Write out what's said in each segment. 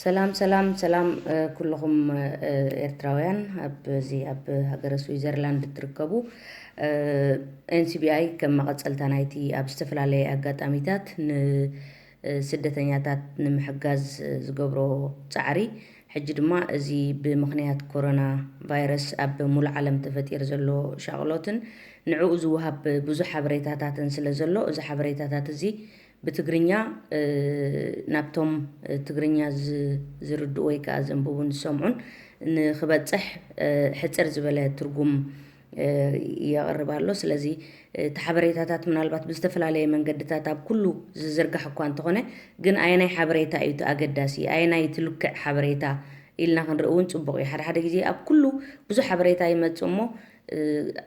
سلام سلام سلام كلهم إرتراويان أب هجر سويسرلاند تركبوا NCBI كم قد نايتي أب استفل عليه أجات أميتات سدتنياتات نمحجز زجبرو تعري حجد ما زي بمخنيات كورونا فيروس أب مول عالم تفتير زلو شغلاتن نعوز وهب بزح حبريتاتن سلزلو إذا حبريتات زي بتقرنيا نابتوم تقرنيا زرد ويكا زنبون سمعون نخبت صح حتر زبالة ترجم يقرب له سلزي تحبريتات من البات بستفل عليه من قدتات أب كله زرق حكوان تغنى جن أينا حبريتا أيت أجداسي أينا يتلك حبريتا إلنا هنرؤون تبغي حد جزي أب كله بزو حبريتا يمتسمو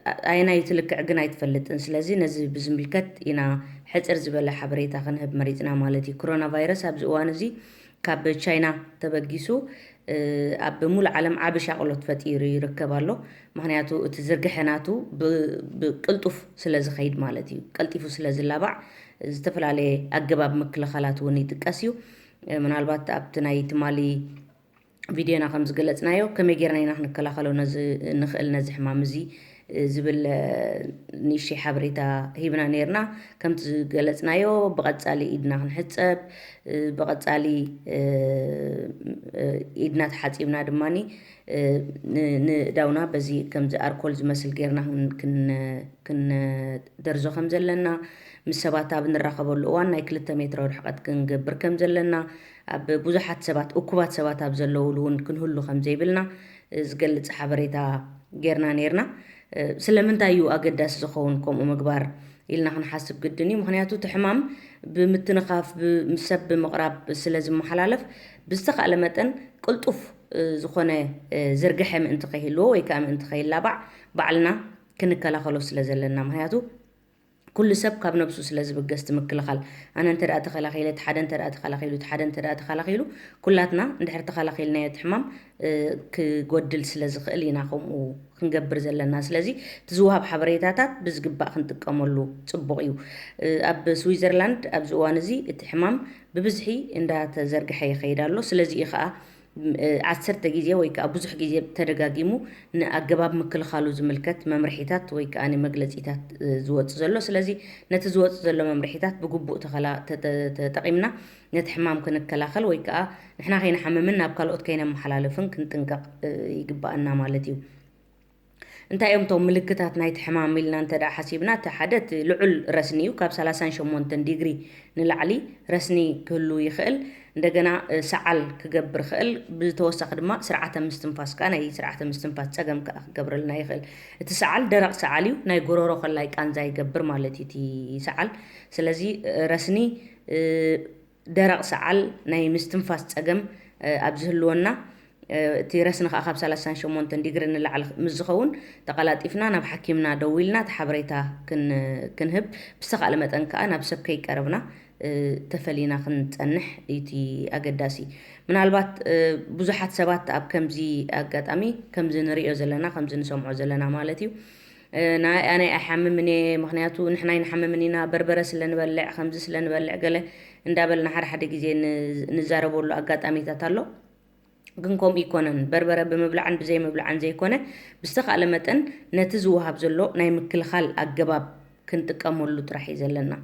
أينا يتلك عجنا يتفلت إنسلازي نزل بزملكت إنا حتر زبالة حبريتا خنهب مريتنا مالتي كورونا فيروس أبزوانزي كاب تشاينا تبجيسو أب مول عالم عبش عقلت فتير يركبالو مهنياتو تزرقحناتو بقلطف سلاز خيد مالتي قلطفو سلاز اللابع استفل عليه أجباب مكل خلات وني تكاسيو من البات أبتناي تمالي فيديونا خمس قلتنايو كم يجرنا نحن كلا خلو نخل نزح مامزي زبل نيشي حبريتا هيبنا نيرنا كم تقلتنايو بغت سالي إيدنا نحسب بغت سالي إيدنا تحسبنا دماني نداونا بزي كم زي أركولز مسل غيرنا كن درزو خمزلنا مسباتا بنرخبو الأوان ناي 3 متر ورحقات كنقبر كم زلنا بوزحات سبات أكوبات سبات أبزلو لون كنهلو خمزي بلنا زقلت حبريتا غيرنا نيرنا سلمن تايو أقداس زخونكم ومقبار إلنا خنحاسب قدني مخنياتو تحمام بمتنخاف بمسب بمقراب سلازم محلالف بستق علمتن قلطف زخونه زرقحم انتقيهلو ويكام انتقيهل لابع بعلنا كنكلا خلو سلازلنا مخنياتو كل سب كاب نفسه سلاز بقست مكلخال أنا أنت رأت خلاخيله تحد أنت رأت خلاخيله تحد أنت رأت خلاخيله كلاتنا ندحر تخلاخيلنا يتحمم كجودل سلاز خلينا خم وخنجبر زلنا سلازي تزوها بحبريتات بزقباء خنتقاملو تصبغيو أب سويسرلاند أب زوانزي التحمام ببزحي إندا تزرقحي خيدالو سلازي إخاء عسرت جيزة ويك أبوزح جيزة ترجعيمو نأجباب مكل خالو زملكت ممرحيتات ويك أنا مجلسيتات زوات زلوا سلازي نتزوات زلوا ممرحيتات بجبو تخلا تقيمنا نتحمام كنا كلاخل ويك نحنا خينا حممنا بكالوت كينا محلالفن كنت نقق يجبأنا مالتيو انت يوم تو ملكتات نايت حمام ميلنا انت دا حسيبنا تحدت لعل رسني وكاب 38 ديجري نلعلي رسني كله يخل እንደገና ሰዓል ክገብር خእል ብተወሳኺ ድማ ስርዓተ ምስትንፋስ ካ ናይ ስርዓተ ምስትንፋስ ፀገም ክገብረልና ይኽእል እቲ ሰዓል ደረቕ ሰዓል እዩ ናይ ጎሮሮ ከላይ ቃንዛ ይገብር ማለት እቲ ሰዓል ስለዚ ረስኒ ደረቕ ሰዓል ናይ ምስትንፋስ ፀገም ኣብዝህልወና እቲ ረስኒ ከዓ ካብ 38 ዲግሪ ንላዕሊ ምዝኸውን ተቀላጢፍና ናብ ሓኪምና ደው ኢልና ተሓበሬታ ክንህብ ብዝተኻእለ መጠን ከዓ ናብ ሰብ ከይቀረብና ተፈሊና ክንጸንሕ እቲ ኣገዳሲ ምናልባት ብዙሓት ሰባት ኣብ ከምዚ ኣጋጣሚ ከምዚ ንሪኦ ዘለና ከምዚ ንሰምዖ ዘለና ማለት እዩ ኣነ ኣይሓምምን ምክንያቱ ንሕና ይንሓምምኒና በርበረ ስለንበልዕ ከምዚ ስለንበልዕ ገለ እንዳበልና ሓደ ግዜ ንዛረበሉ ኣጋጣሚታት ኣሎ ግን ከምኡ ይኮነን በርበረ ብምብላዕን ብዘይ ምብላዕን ዘይኮነ ብዝተኻእለ መጠን ነቲ ዝወሃብ ዘሎ ናይ ምክልኻል ኣገባብ ክንጥቀመሉ ጥራሕ እዩ ዘለና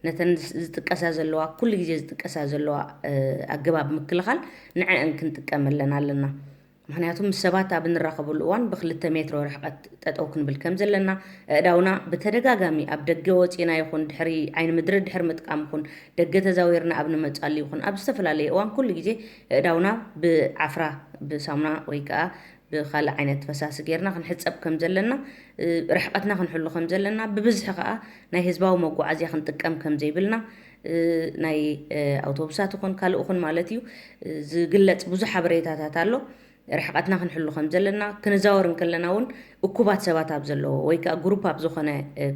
ነተን ዝጥቀሳ ዘለዋ ኩሉ ግዜ ዝጥቀሳ ዘለዋ ኣገባብ ምክልኻል ንዕአን ክንጥቀመለን ኣለና ምክንያቱም ሰባት ኣብ ንራኸበሉ እዋን ብ2 ሜትር ርሕቀት ጠጠው ክንብል ከም ዘለና እዳውና በተደጋጋሚ ኣብ ደገ ወፂና ይኹን ድሕሪ ዓይን ምድሪ ድሕሪ ምጥቃም ይኹን ደገ ተዛዊርና ኣብ ንመጻሊ ይኹን ኣብ ዝተፈላለዩ እዋን ኩሉ ግዜ እዳውና ብዓፍራ ብሳሙና ወይ ከዓ بخال عينت فساس غيرنا خنحصب كم زلنا رحقتنا خنحلو كم زلنا ببزح كا ناي حزباو مغعازيا خنطقم كم زيبلنا ناي اوتوبسات كون كالو كون مالتيو زغلص بزح حبريتات አለው رحقتنا خنحلو كم زلنا كنزاورن كلناون እኩባት ሰባት ኣብ ዘለዎ ወይ ካ ግሩፕ ኣብ ዝኾነ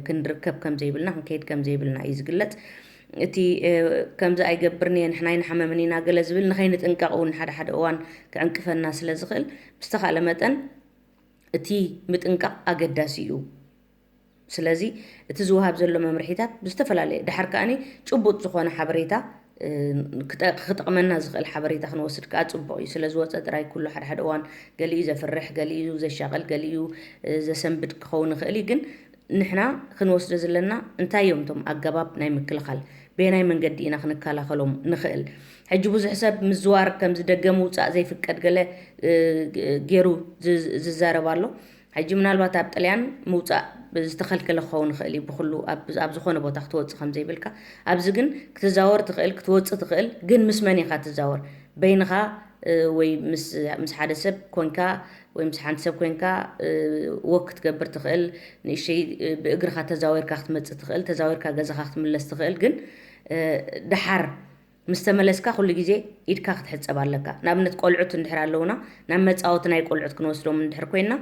ክንርከብ ከም ዘይብልና ክንከይድ ከም ዘይብልና ይዝግለጽ እቲ ከምዚ ኣይገብርኒ ንሕና ይንሓመምኒና ገለ ዝብል ንኸይንጥንቀቕውን ሓደ እዋን ክዕንቅፈና ስለ ዝኽእል ብዝተኻእለ መጠን እቲ ምጥንቃቕ ኣገዳሲ እዩ ስለዚ እቲ ዝወሃብ ዘሎ መምርሒታት ብዝተፈላለየ ድሓር ከኣኒ ጭቡጥ ዝኾነ ሓበሬታ ክጠቕመና ዝኽእል ሓበሬታ ክንወስድ ከዓ ጽቡቕ እዩ። ስለ ዝወፀ ጥራይ ኩሉ ሓደ እዋን ገሊኡ ዘፍርሕ ገሊኡ ዘሻቕል ገሊኡ ዘሰንብድ ክኸውን ይኽእል እዩ። ግን ንሕና ክንወስዶ ዘለና እንታይ እዮም እቶም ኣገባብ ናይ ምክልኻል ብናይ መንገዲ ኢና ክንከላኸሎም ንኽእል? ሕጂ ብዙሕ ሰብ ምዝዋር ከም ዝደገ ምውፃእ ዘይፍቀድ ገለ ገይሩ ዝዛረብ ኣሎ። ሕጂ ምናልባት ኣብ ጣልያን ምውፃእ ዝተኸልከለ ክኸውን ይኽእል እዩ ብኩሉ ኣብ ዝኾነ ቦታ ክትወፅእ ከም ዘይብልካ። ኣብዚ ግን ክትዛወር ትኽእል ክትወፅእ ትኽእል። ግን ምስ መን ኢኻ ትዛወር? በይንኻ ወይ ምስ ሓደ ሰብ ኮንካ ወይ ምስ ሓንቲ ሰብ ኮንካ ወክ ክትገብር ትኽእል። ንእሽተይ ብእግርኻ ተዛዊርካ ክትመፅእ ትኽእል። ተዛዊርካ ገዛኻ ክትምለስ ትኽእል። ግን ድሓር ምስ ተመለስካ ኩሉ ግዜ ኢድካ ክትሕፀብ ኣለካ። ንኣብነት ቆልዑት እንድሕር ኣለውና ናብ መፃወቲ ናይ ቆልዑት ክንወስዶም እንድሕር ኮይና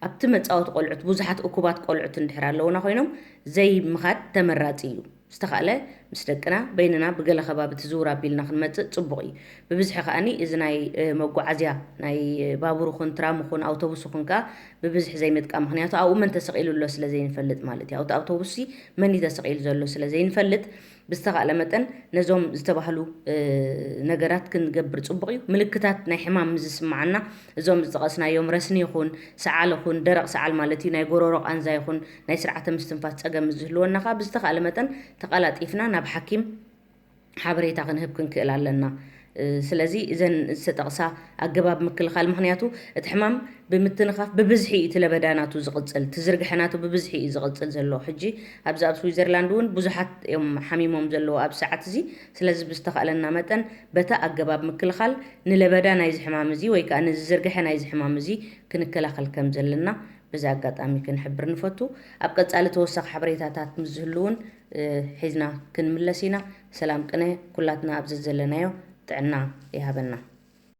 ኣብቲ መፃወቲ ቆልዑት ብዙሓት እኩባት ቆልዑት እንድሕር ኣለውና ኮይኖም ዘይምኻድ ተመራፂ እዩ። ዝተኻእለ ምስ ደቅና በይንና ብገለ ከባቢ ትዝውር ኣቢልና ክንመፅእ ጽቡቕ እዩ። ብብዝሒ ከዓኒ እዚ ናይ መጓዓዝያ ናይ ባቡር ኹን ትራም ኹን ኣውቶቡስ ኹን ከዓ ብብዝሒ ዘይምጥቃም ምክንያቱ ኣብኡ መን ተሰቒሉ ኣሎ ስለ ዘይንፈልጥ ማለት እዩ። ኣውቶቡስ መን ተሰቒሉ ዘሎ ስለ ዘይንፈልጥ ብዝተኻእለ መጠን ነዞም ዝተባህሉ ነገራት ክንገብር ጽቡቕ እዩ። ምልክታት ናይ ሕማም ዝስማዓና እዞም ዝጠቐስናዮም ረስኒ ይኹን ሰዓል ይኹን ደረቕ ሰዓል ማለት እዩ ናይ ጎሮሮ ቃንዛ ይኹን ናይ ስርዓተ ምስትንፋስ ፀገም ዝህልወና ከዓ ብዝተኻእለ መጠን ተቐላጢፍና ናብ ሓኪም ሓበሬታ ክንህብ ክንክእል ኣለና። ስለዚ እዘን ዝተጠቕሳ ኣገባብ ምክልኻል ምክንያቱ እቲ ሕማም ብምትንኻፍ ብብዝሒ እቲ ለበዳናቱ ዝቕፅል ትዝርግሐናቱ ብብዝሒ እዩ ዝቕፅል ዘሎ። ሕጂ ኣብዚ ኣብ ስዊዘርላንድ እውን ብዙሓት እዮም ሓሚሞም ዘለዎ ኣብ ሰዓት እዚ። ስለዚ ብዝተኻእለና መጠን በታ ኣገባብ ምክልኻል ንለበዳ ናይዚ ሕማም እዚ ወይ ከዓ ንዝዝርግሐ ናይዚ ሕማም እዚ ክንከላኸል ከም ዘለና በዚ ኣጋጣሚ ክንሕብር ንፈቱ። ኣብ ቀጻሊ ተወሳኺ ሓበሬታታት ምስ ዝህልውን ሒዝና ክንምለስ ኢና። ሰላም ቅነ ኩላትና ኣብዚ ዘለናዮ ጥዕና ይሃበና።